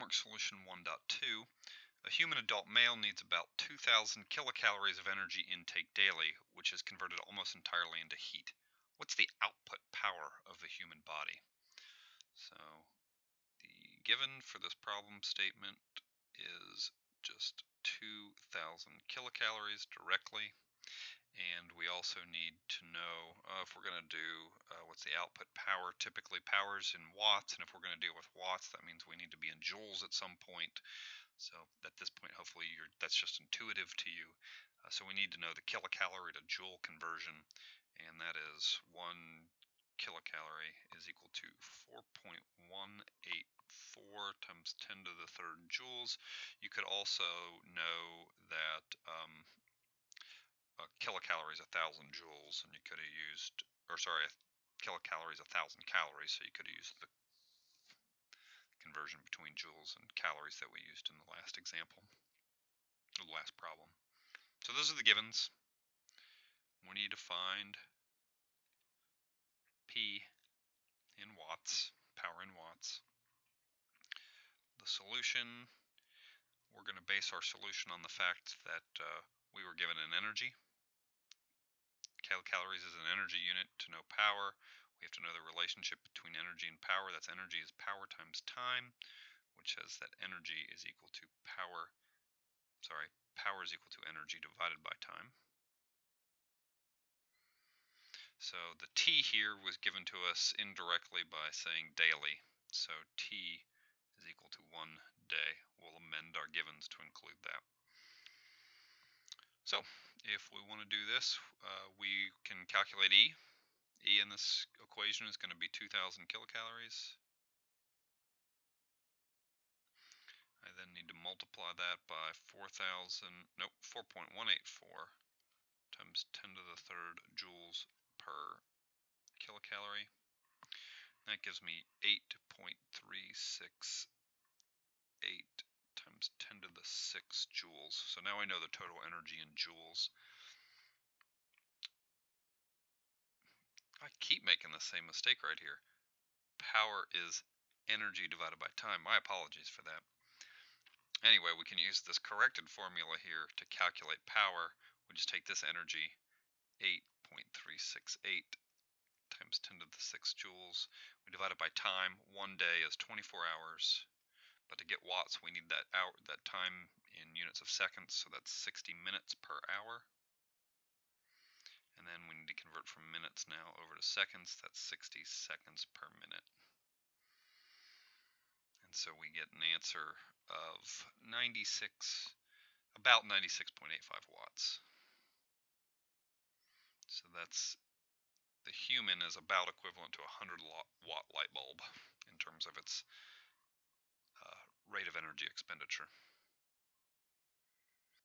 homework solution 1.2, a human adult male needs about 2,000 kilocalories of energy intake daily, which is converted almost entirely into heat. What's the output power of the human body? So the given for this problem statement is just 2,000 kilocalories directly. And we also need to know if we're going to do what's the output power. Typically power's in watts, and if we're going to deal with watts, that means we need to be in joules at some point. So at this point, hopefully that's just intuitive to you. So we need to know the kilocalorie to joule conversion, and that is 1 kilocalorie is equal to 4.184 times 10 to the third joules. You could also know that kilocalories 1,000 joules, and you could have used, or sorry, kilocalories 1,000 calories, so you could have used the conversion between joules and calories that we used in the last example, or the last problem. So those are the givens. We need to find P in watts, power in watts. The solution, we're going to base our solution on the fact that we were given an energy. Kilocalories is an energy unit. To know power, we have to know the relationship between energy and power. That's energy is power times time, which says that energy is equal to power is equal to energy divided by time. So the T here was given to us indirectly by saying daily. So T is equal to 1 day. We'll amend our givens to include that. So if we want to do this, we can calculate E. E in this equation is going to be 2,000 kilocalories. I then need to multiply that by 4.184 times 10 to the third joules per kilocalorie. That gives me 8.368 times 10 to the 6 joules. So now I know the total energy in joules. I keep making the same mistake right here. Power is energy divided by time. My apologies for that. Anyway, we can use this corrected formula here to calculate power. We just take this energy, 8.368 times 10 to the 6 joules. We divide it by time. 1 day is 24 hours. But to get watts, we need that time in units of seconds, so that's 60 minutes per hour. And then we need to convert from minutes now over to seconds. That's 60 seconds per minute. And so we get an answer of about 96.85 watts. So that's, the human is about equivalent to a 100-watt light bulb in terms of its rate of energy expenditure.